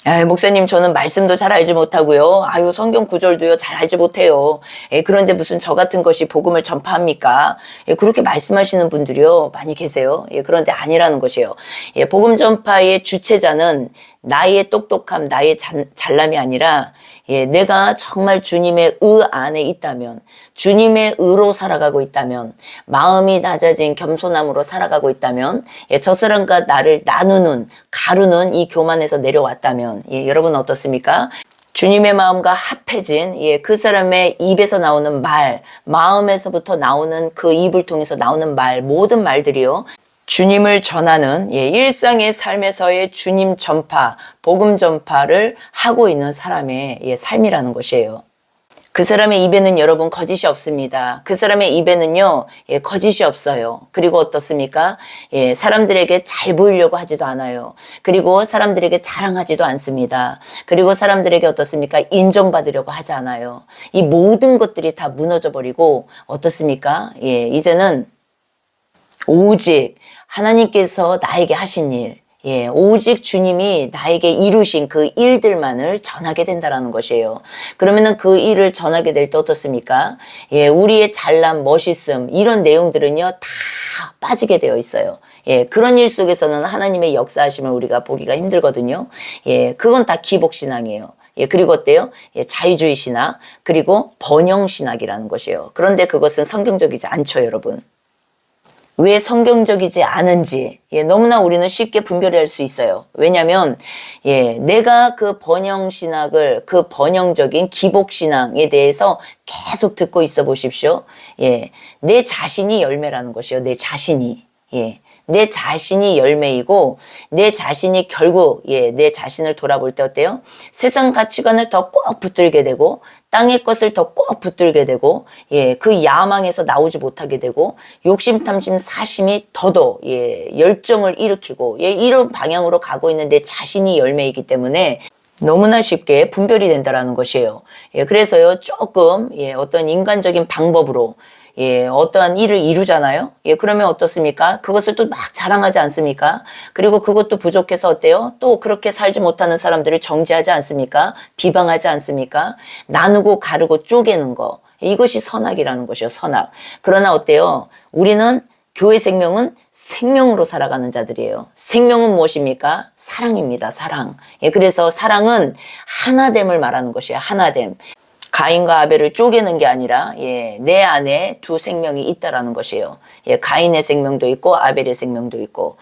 아, 목사님, 저는 말씀도 잘 알지 못하고요. 아유, 성경 구절도요, 잘 알지 못해요. 예, 그런데 무슨 저 같은 것이 복음을 전파합니까? 예, 그렇게 말씀하시는 분들이요, 많이 계세요. 예, 그런데 아니라는 것이에요. 예, 복음 전파의 주체자는 나의 똑똑함, 나의 잘남이 아니라, 예, 내가 정말 주님의 의 안에 있다면, 주님의 의로 살아가고 있다면, 마음이 낮아진 겸손함으로 살아가고 있다면, 예, 저 사람과 나를 나누는, 가루는 이 교만에서 내려왔다면, 예, 여러분 어떻습니까? 주님의 마음과 합해진, 예, 그 사람의 입에서 나오는 말, 마음에서부터 나오는 그 입을 통해서 나오는 말, 모든 말들이요, 주님을 전하는, 예, 일상의 삶에서의 주님 전파, 복음 전파를 하고 있는 사람의, 예, 삶이라는 것이에요. 그 사람의 입에는 여러분 거짓이 없습니다. 그 사람의 입에는요, 예, 거짓이 없어요. 그리고 어떻습니까? 예, 사람들에게 잘 보이려고 하지도 않아요. 그리고 사람들에게 자랑하지도 않습니다. 그리고 사람들에게 어떻습니까? 인정받으려고 하지 않아요. 이 모든 것들이 다 무너져 버리고 어떻습니까? 예, 이제는 오직 하나님께서 나에게 하신 일, 예, 오직 주님이 나에게 이루신 그 일들만을 전하게 된다라는 것이에요. 그러면은 그 일을 전하게 될 때 어떻습니까? 예, 우리의 잘남, 멋있음, 이런 내용들은요, 다 빠지게 되어 있어요. 예, 그런 일 속에서는 하나님의 역사하심을 우리가 보기가 힘들거든요. 예, 그건 다 기복신앙이에요. 예, 그리고 어때요? 예, 자유주의 신학, 그리고 번영 신학이라는 것이에요. 그런데 그것은 성경적이지 않죠, 여러분. 왜 성경적이지 않은지, 예, 너무나 우리는 쉽게 분별할 수 있어요. 왜냐하면, 예, 내가 그 번영신학을, 그 번영적인 기복신앙에 대해서 계속 듣고 있어 보십시오. 예, 내 자신이 열매라는 것이요. 내 자신이. 예. 내 자신이 열매이고 내 자신이 결국, 예, 내 자신을 돌아볼 때 어때요? 세상 가치관을 더 꼭 붙들게 되고 땅의 것을 더 꼭 붙들게 되고, 예, 그 야망에서 나오지 못하게 되고 욕심, 탐심, 사심이 더더, 예, 열정을 일으키고, 예, 이런 방향으로 가고 있는 내 자신이 열매이기 때문에 너무나 쉽게 분별이 된다라는 것이에요. 예, 그래서요, 조금, 예, 어떤 인간적인 방법으로, 예, 어떠한 일을 이루잖아요. 예, 그러면 어떻습니까? 그것을 또 막 자랑하지 않습니까? 그리고 그것도 부족해서 어때요? 또 그렇게 살지 못하는 사람들을 정죄하지 않습니까? 비방하지 않습니까? 나누고 가르고 쪼개는 거. 이것이 선악이라는 것이요, 선악. 그러나 어때요? 우리는 교회 생명은 생명으로 살아가는 자들이에요. 생명은 무엇입니까? 사랑입니다, 사랑. 예, 그래서 사랑은 하나됨을 말하는 것이에요, 하나됨. 가인과 아벨을 쪼개는 게 아니라, 예, 내 안에 두 생명이 있다라는 것이에요. 예, 가인의 생명도 있고 아벨의 생명도 있고,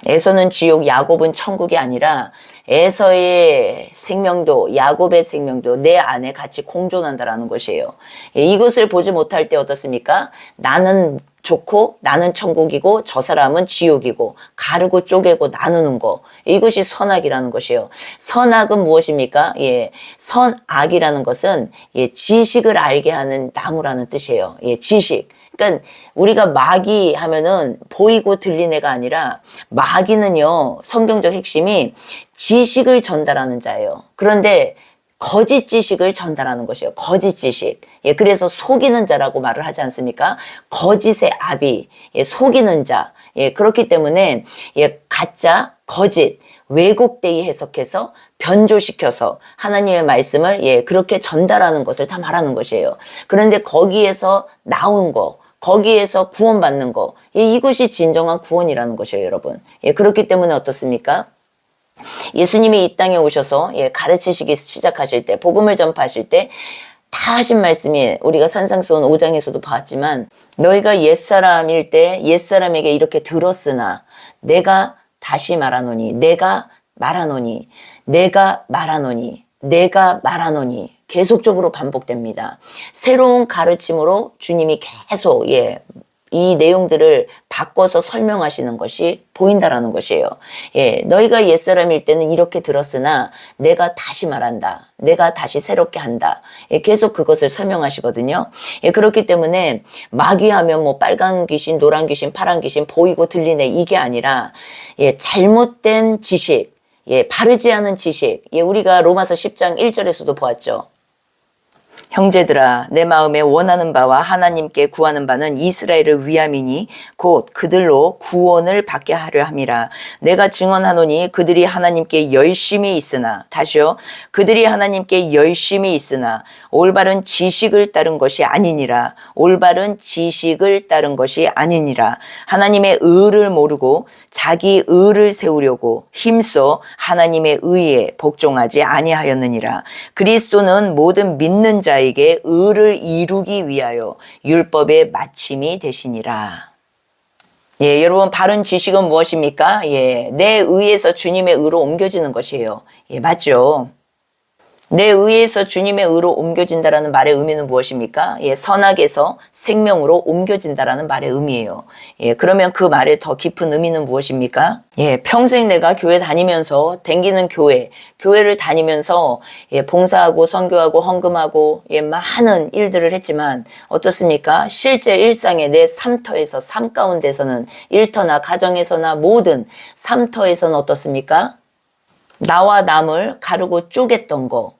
에서는 지옥, 야곱은 천국이 아니라 에서의 생명도 야곱의 생명도 내 안에 같이 공존한다라는 것이에요. 예, 이것을 보지 못할 때 어떻습니까? 나는 좋고 나는 천국이고 저 사람은 지옥이고 가르고 쪼개고 나누는 거, 이것이 선악이라는 것이에요. 선악은 무엇입니까? 예, 선악이라는 것은, 예, 지식을 알게 하는 나무라는 뜻이에요. 예, 지식. 그러니까 우리가 마귀 하면은 보이고 들린 애가 아니라 마귀는요, 성경적 핵심이 지식을 전달하는 자예요. 그런데 거짓 지식을 전달하는 것이에요. 거짓 지식. 예, 그래서 속이는 자라고 말을 하지 않습니까? 거짓의 아비, 예, 속이는 자. 예, 그렇기 때문에, 예, 가짜, 거짓, 왜곡되이 해석해서 변조시켜서 하나님의 말씀을, 예, 그렇게 전달하는 것을 다 말하는 것이에요. 그런데 거기에서 나온 거, 거기에서 구원받는 거, 예, 이것이 진정한 구원이라는 것이에요, 여러분. 예, 그렇기 때문에 어떻습니까? 예수님이 이 땅에 오셔서 가르치시기 시작하실 때, 복음을 전파하실 때 다 하신 말씀이 우리가 산상수훈 5장에서도 봤지만, 너희가 옛사람일 때 옛사람에게 이렇게 들었으나 내가 다시 말하노니, 내가 말하노니, 내가 말하노니, 내가 말하노니, 계속적으로 반복됩니다. 새로운 가르침으로 주님이 계속 이 내용들을 바꿔서 설명하시는 것이 보인다라는 것이에요. 너희가 옛사람일 때는 이렇게 들었으나 내가 다시 말한다. 내가 다시 새롭게 한다. 계속 그것을 설명하시거든요. 그렇기 때문에 마귀하면 뭐 빨간 귀신, 노란 귀신, 파란 귀신 보이고 들리네 이게 아니라 잘못된 지식, 바르지 않은 지식. 우리가 로마서 10장 1절에서도 보았죠. 형제들아, 내 마음에 원하는 바와 하나님께 구하는 바는 이스라엘을 위함이니 곧 그들로 구원을 받게 하려 함이라. 내가 증언하노니 그들이 하나님께 열심히 있으나, 다시요, 그들이 하나님께 열심히 있으나 올바른 지식을 따른 것이 아니니라. 올바른 지식을 따른 것이 아니니라. 하나님의 의를 모르고 자기 의를 세우려고 힘써 하나님의 의에 복종하지 아니하였느니라. 그리스도는 모든 믿는 자에게 의를 이루기 위하여 율법의 마침이 되시니라. 여러분, 바른 지식은 무엇입니까? 내 의에서 주님의 의로 옮겨지는 것이에요. 맞죠? 내 의에서 주님의 의로 옮겨진다라는 말의 의미는 무엇입니까? 선악에서 생명으로 옮겨진다라는 말의 의미예요. 그러면 그 말의 더 깊은 의미는 무엇입니까? 평생 내가 교회 다니면서 댕기는 교회를 다니면서 봉사하고 선교하고 헌금하고 많은 일들을 했지만 어떻습니까? 실제 일상의 내 삶터에서, 삶 가운데서는, 일터나 가정에서나 모든 삶터에서는 어떻습니까? 나와 남을 가르고 쪼갰던 거.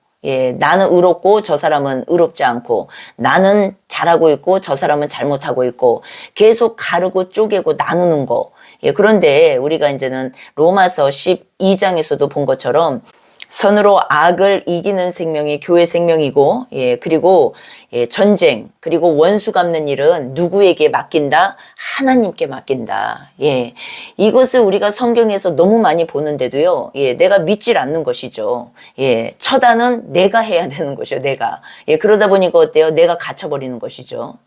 나는 의롭고 저 사람은 의롭지 않고, 나는 잘하고 있고 저 사람은 잘못하고 있고, 계속 가르고 쪼개고 나누는 거. 그런데 우리가 이제는 로마서 12장에서도 본 것처럼 선으로 악을 이기는 생명이 교회 생명이고, 그리고 전쟁, 그리고 원수 갚는 일은 누구에게 맡긴다? 하나님께 맡긴다. 이것을 우리가 성경에서 너무 많이 보는데도요, 내가 믿질 않는 것이죠. 처단은 내가 해야 되는 것이요, 내가. 그러다 보니까 어때요? 내가 갇혀버리는 것이죠.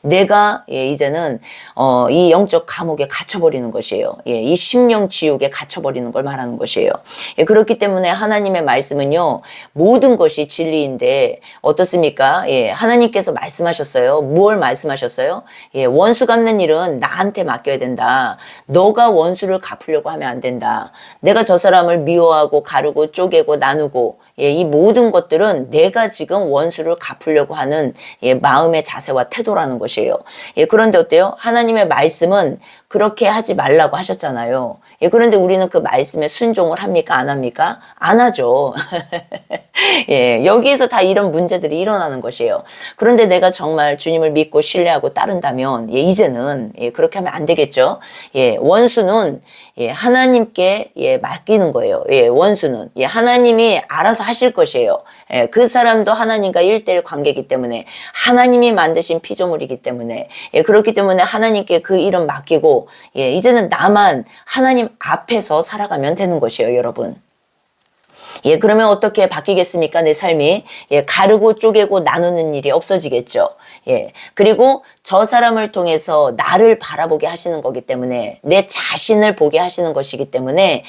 내가 이제는 이 영적 감옥에 갇혀버리는 것이에요. 이 심령 지옥에 갇혀버리는 걸 말하는 것이에요. 그렇기 때문에 하나님의 말씀은요, 모든 것이 진리인데 어떻습니까? 하나님께서 말씀하셨어요. 뭘 말씀하셨어요? 원수 갚는 일은 나한테 맡겨야 된다. 너가 원수를 갚으려고 하면 안 된다. 내가 저 사람을 미워하고 가르고 쪼개고 나누고, 이 모든 것들은 내가 지금 원수를 갚으려고 하는 마음의 자세와 태도라는 것이에요. 그런데 어때요? 하나님의 말씀은 그렇게 하지 말라고 하셨잖아요. 그런데 우리는 그 말씀에 순종을 합니까? 안 합니까? 안 하죠. 여기에서 다 이런 문제들이 일어나는 것이에요. 그런데 내가 정말 주님을 믿고 신뢰하고 따른다면 이제는 그렇게 하면 안 되겠죠. 원수는 하나님께 맡기는 거예요. 원수는 하나님이 알아서 하실 것이에요. 그 사람도 하나님과 1:1 관계이기 때문에, 하나님이 만드신 피조물이기 때문에, 그렇기 때문에 하나님께 그 일은 맡기고, 이제는 나만 하나님 앞에서 살아가면 되는 것이에요, 여러분. 그러면 어떻게 바뀌겠습니까? 내 삶이. 가르고 쪼개고 나누는 일이 없어지겠죠. 그리고 저 사람을 통해서 나를 바라보게 하시는 거기 때문에, 내 자신을 보게 하시는 것이기 때문에,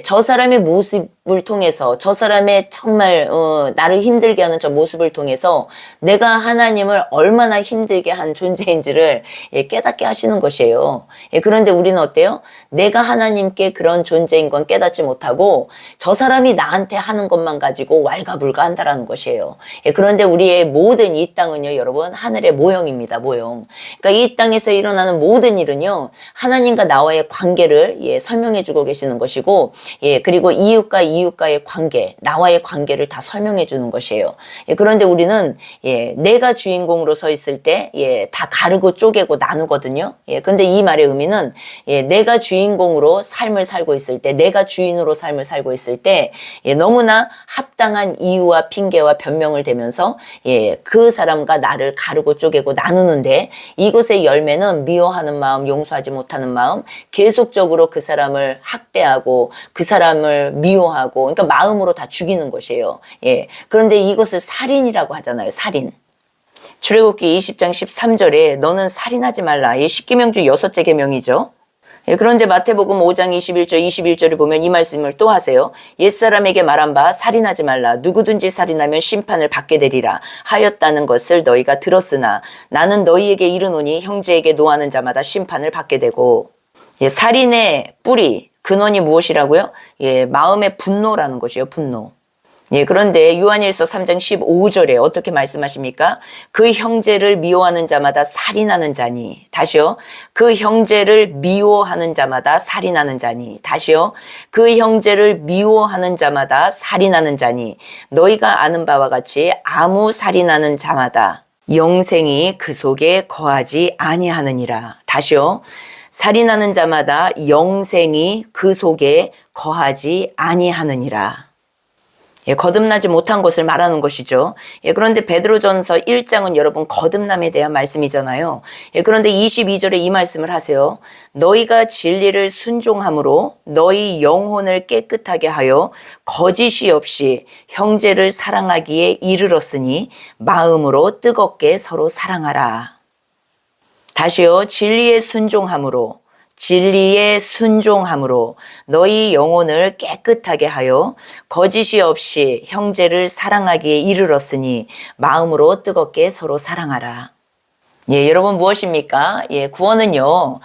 저 사람의 모습을 통해서, 저 사람의 정말 나를 힘들게 하는 저 모습을 통해서 내가 하나님을 얼마나 힘들게 한 존재인지를 깨닫게 하시는 것이에요. 그런데 우리는 어때요? 내가 하나님께 그런 존재인 건 깨닫지 못하고 저 사람이 나한테 하는 것만 가지고 왈가불가 한다라는 것이에요. 그런데 우리의 모든 이 땅은요, 여러분, 하늘의 모형입니다. 모형. 그러니까 이 땅에서 일어나는 모든 일은요, 하나님과 나와의 관계를 설명해 주고 계시는 것이고, 그리고 이웃과 이웃과의 관계, 나와의 관계를 다 설명해 주는 것이에요. 예, 그런데 우리는 내가 주인공으로 서 있을 때 다 가르고 쪼개고 나누거든요. 예, 근데 이 말의 의미는 내가 주인공으로 삶을 살고 있을 때, 내가 주인으로 삶을 살고 있을 때 너무나 합당한 이유와 핑계와 변명을 대면서 그 사람과 나를 가르고 쪼개고 나누는데, 이것의 열매는 미워하는 마음, 용서하지 못하는 마음, 계속적으로 그 사람을 학대하고 그 사람을 미워하고, 그러니까 마음으로 다 죽이는 것이에요. 예. 그런데 이것을 살인이라고 하잖아요. 살인. 출애굽기 20장 13절에 너는 살인하지 말라. 이 10계명 중 6째 계명이죠. 예, 그런데 마태복음 5장 21절을 보면 이 말씀을 또 하세요. 옛사람에게 말한 바 살인하지 말라. 누구든지 살인하면 심판을 받게 되리라 하였다는 것을 너희가 들었으나 나는 너희에게 이르노니 형제에게 노하는 자마다 심판을 받게 되고. 예, 살인의 뿌리, 근원이 무엇이라고요? 예, 마음의 분노라는 것이에요. 분노. 예, 그런데 요한일서 3장 15절에 어떻게 말씀하십니까? 그 형제를 미워하는 자마다 살인하는 자니. 다시요. 그 형제를 미워하는 자마다 살인하는 자니. 다시요. 그 형제를 미워하는 자마다 살인하는 자니. 너희가 아는 바와 같이 아무 살인하는 자마다 영생이 그 속에 거하지 아니하느니라. 다시요. 살인하는 자마다 영생이 그 속에 거하지 아니하느니라. 예, 거듭나지 못한 것을 말하는 것이죠. 예, 그런데 베드로전서 1장은 여러분 거듭남에 대한 말씀이잖아요. 예, 그런데 22절에 이 말씀을 하세요. 너희가 진리를 순종함으로 너희 영혼을 깨끗하게 하여 거짓이 없이 형제를 사랑하기에 이르렀으니 마음으로 뜨겁게 서로 사랑하라. 다시요. 진리에 순종함으로 너희 영혼을 깨끗하게 하여 거짓이 없이 형제를 사랑하기에 이르렀으니 마음으로 뜨겁게 서로 사랑하라. 예, 여러분 무엇입니까? 예, 구원은요,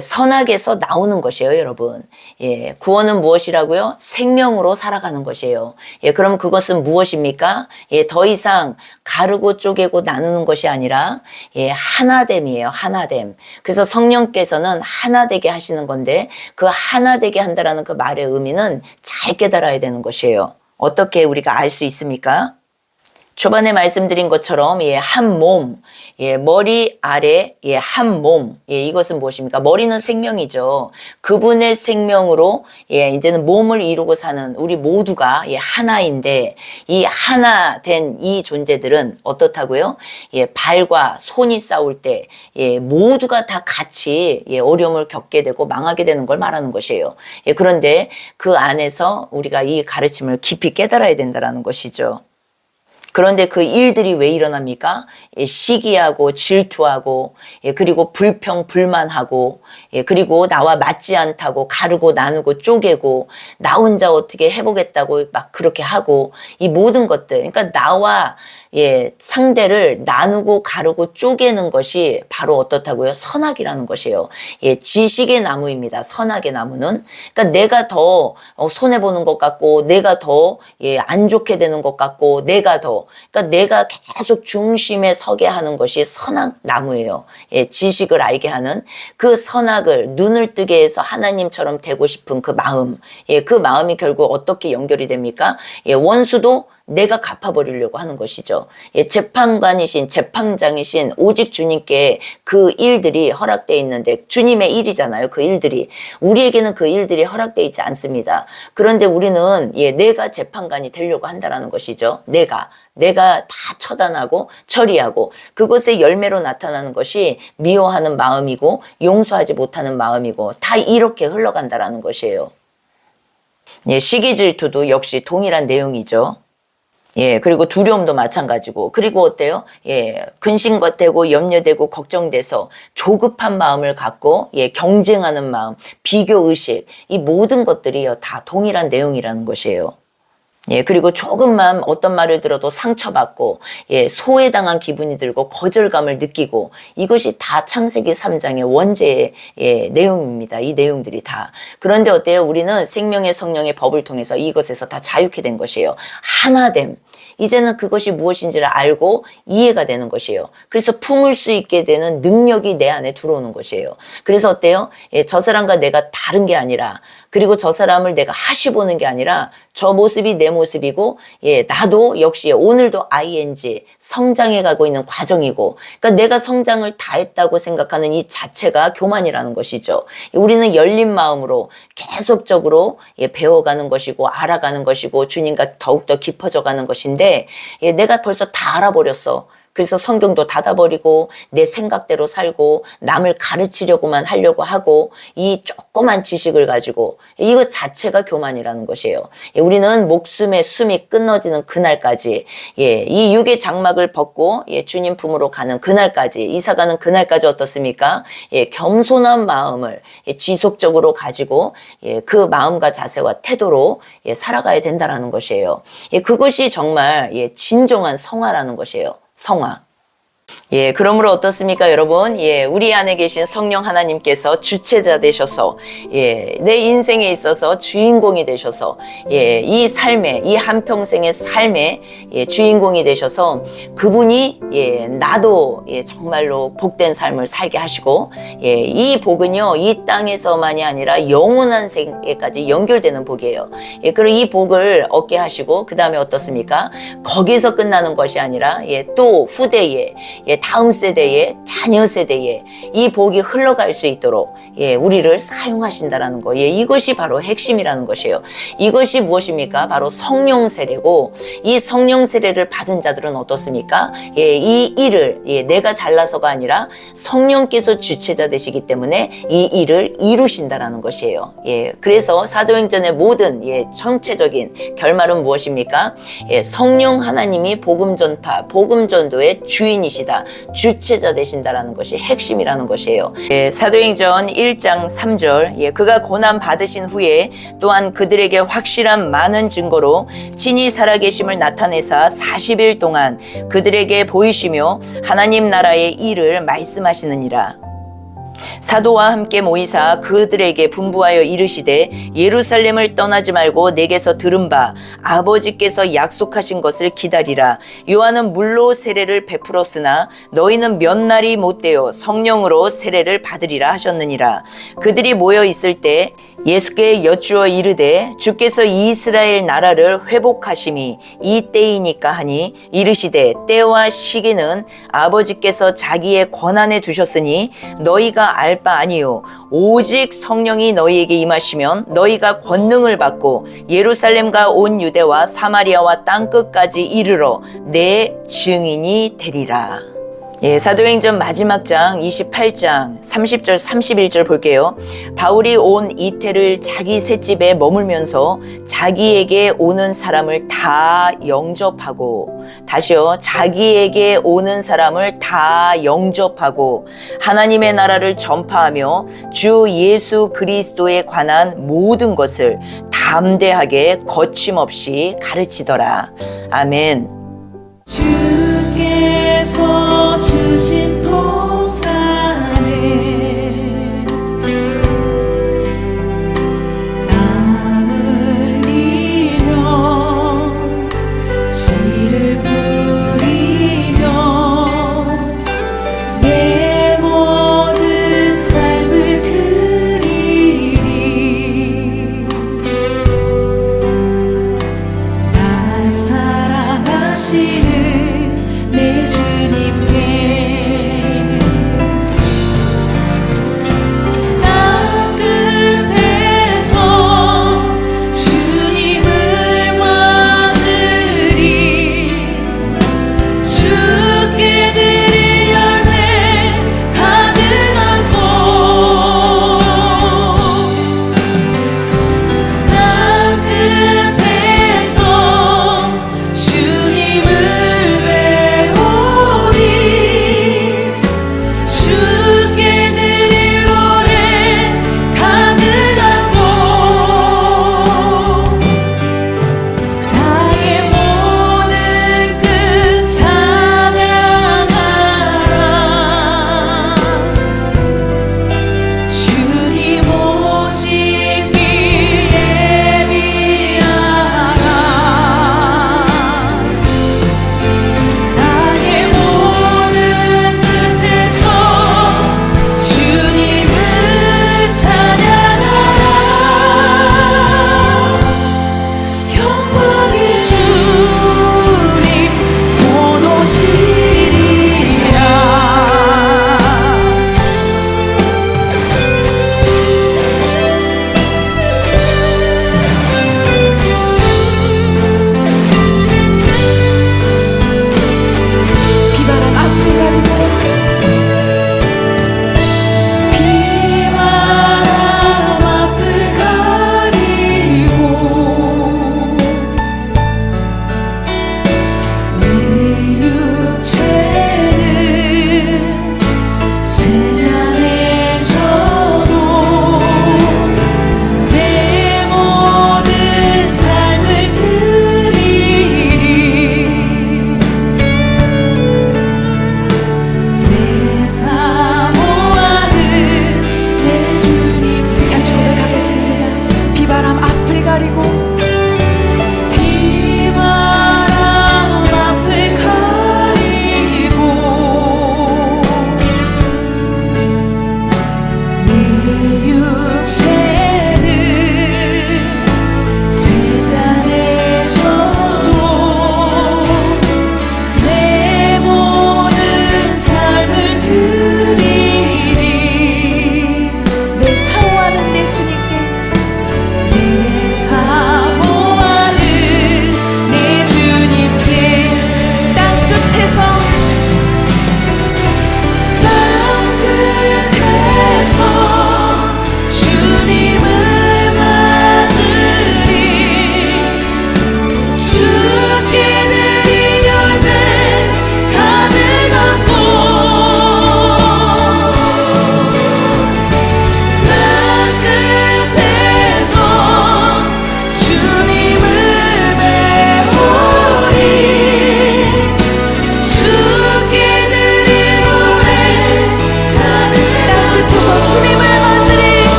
선악에서 나오는 것이에요, 여러분. 예, 구원은 무엇이라고요? 생명으로 살아가는 것이에요. 예, 그럼 그것은 무엇입니까? 예, 더 이상 가르고 쪼개고 나누는 것이 아니라, 하나됨이에요, 하나됨. 그래서 성령께서는 하나되게 하시는 건데, 그 하나되게 한다라는 그 말의 의미는 잘 깨달아야 되는 것이에요. 어떻게 우리가 알 수 있습니까? 초반에 말씀드린 것처럼 한 몸, 머리 아래 한 몸, 이것은 무엇입니까? 머리는 생명이죠. 그분의 생명으로 이제는 몸을 이루고 사는 우리 모두가 하나인데, 이 하나 된 이 존재들은 어떻다고요? 발과 손이 싸울 때 모두가 다 같이 어려움을 겪게 되고 망하게 되는 걸 말하는 것이에요. 그런데 그 안에서 우리가 이 가르침을 깊이 깨달아야 된다는 것이죠. 그런데 그 일들이 왜 일어납니까? 시기하고 질투하고, 그리고 불평, 불만하고, 그리고 나와 맞지 않다고 가르고 나누고 쪼개고, 나 혼자 어떻게 해보겠다고 막 그렇게 하고, 이 모든 것들, 그러니까 나와 상대를 나누고 가르고 쪼개는 것이 바로 어떻다고요? 선악이라는 것이에요. 지식의 나무입니다. 선악의 나무는. 그러니까 내가 더 손해보는 것 같고, 내가 더 안 좋게 되는 것 같고, 그러니까 내가 계속 중심에 서게 하는 것이 선악 나무예요. 지식을 알게 하는 그 선악을 눈을 뜨게 해서 하나님처럼 되고 싶은 그 마음. 그 마음이 결국 어떻게 연결이 됩니까? 원수도 내가 갚아버리려고 하는 것이죠. 재판관이신 재판장이신 오직 주님께 그 일들이 허락되어 있는데, 주님의 일이잖아요. 그 일들이. 우리에게는 그 일들이 허락되어 있지 않습니다. 그런데 우리는 내가 재판관이 되려고 한다는 것이죠. 내가 다 처단하고 처리하고, 그것의 열매로 나타나는 것이 미워하는 마음이고 용서하지 못하는 마음이고, 다 이렇게 흘러간다는 것이에요. 시기 질투도 역시 동일한 내용이죠. 그리고 두려움도 마찬가지고, 그리고 어때요? 근심되고 염려되고 걱정돼서 조급한 마음을 갖고 경쟁하는 마음, 비교의식, 이 모든 것들이 다 동일한 내용이라는 것이에요. 그리고 조금만 어떤 말을 들어도 상처받고, 소외당한 기분이 들고 거절감을 느끼고, 이것이 다 창세기 3장의 원죄의 내용입니다. 이 내용들이 다. 그런데 어때요? 우리는 생명의 성령의 법을 통해서 이것에서 다 자유케 된 것이에요. 하나됨. 이제는 그것이 무엇인지를 알고 이해가 되는 것이에요. 그래서 품을 수 있게 되는 능력이 내 안에 들어오는 것이에요. 그래서 어때요? 저 사람과 내가 다른 게 아니라, 그리고 저 사람을 내가 하시 보는 게 아니라 저 모습이 내 모습이고, 나도 역시 오늘도 ing, 성장해 가고 있는 과정이고, 그러니까 내가 성장을 다 했다고 생각하는 이 자체가 교만이라는 것이죠. 우리는 열린 마음으로 계속적으로 배워가는 것이고, 알아가는 것이고, 주님과 더욱더 깊어져 가는 것인데, 내가 벌써 다 알아버렸어. 그래서 성경도 닫아버리고 내 생각대로 살고 남을 가르치려고만 하려고 하고 이 조그만 지식을 가지고 이것 자체가 교만이라는 것이에요. 우리는 목숨의 숨이 끊어지는 그날까지 이 육의 장막을 벗고 주님 품으로 가는 그날까지 이사가는 그날까지 어떻습니까? 겸손한 마음을 지속적으로 가지고 그 마음과 자세와 태도로 살아가야 된다는 것이에요. 그것이 정말 진정한 성화라는 것이에요. 성화. 그러므로 어떻습니까, 여러분? 우리 안에 계신 성령 하나님께서 주체자 되셔서, 내 인생에 있어서 주인공이 되셔서, 이 삶의, 이 한평생의 삶의 주인공이 되셔서, 그분이, 나도 정말로 복된 삶을 살게 하시고, 이 복은요, 이 땅에서만이 아니라 영원한 세계까지 연결되는 복이에요. 그리고 이 복을 얻게 하시고, 그 다음에 어떻습니까? 거기서 끝나는 것이 아니라, 또 후대에, 다음 세대에 자녀 세대에 이 복이 흘러갈 수 있도록 우리를 사용하신다라는 거. 이것이 바로 핵심이라는 것이에요. 이것이 무엇입니까? 바로 성령 세례고 이 성령 세례를 받은 자들은 어떻습니까? 이 일을 내가 잘나서가 아니라 성령께서 주체자 되시기 때문에 이 일을 이루신다라는 것이에요. 그래서 사도행전의 모든 전체적인 결말은 무엇입니까? 성령 하나님이 복음 전파, 복음 전도의 주인이시다. 주체자 되신다라는 것이 핵심이라는 것이에요. 사도행전 1장 3절 그가 고난 받으신 후에 또한 그들에게 확실한 많은 증거로 친히 살아계심을 나타내사 40일 동안 그들에게 보이시며 하나님 나라의 일을 말씀하시느니라. 사도와 함께 모이사 그들에게 분부하여 이르시되 예루살렘을 떠나지 말고 내게서 들은 바 아버지께서 약속하신 것을 기다리라. 요한은 물로 세례를 베풀었으나 너희는 몇 날이 못되어 성령으로 세례를 받으리라 하셨느니라. 그들이 모여 있을 때 예수께 여쭈어 이르되 주께서 이스라엘 나라를 회복하심이 이 때이니까 하니 이르시되 때와 시기는 아버지께서 자기의 권한에 두셨으니 너희가 알 바 아니요 오직 성령이 너희에게 임하시면 너희가 권능을 받고 예루살렘과 온 유대와 사마리아와 땅끝까지 이르러 내 증인이 되리라. 사도행전 마지막 장 28장 30절 31절 볼게요. 바울이 온 이태를 자기 셋집에 머물면서 자기에게 오는 사람을 다 영접하고, 다시요, 자기에게 오는 사람을 다 영접하고 하나님의 나라를 전파하며 주 예수 그리스도에 관한 모든 것을 담대하게 거침없이 가르치더라. 아멘. 주께서 주신 동산에 땀 흘리며 씨를 뿌리며 내 모든 삶을 드리리. 날 사랑하시는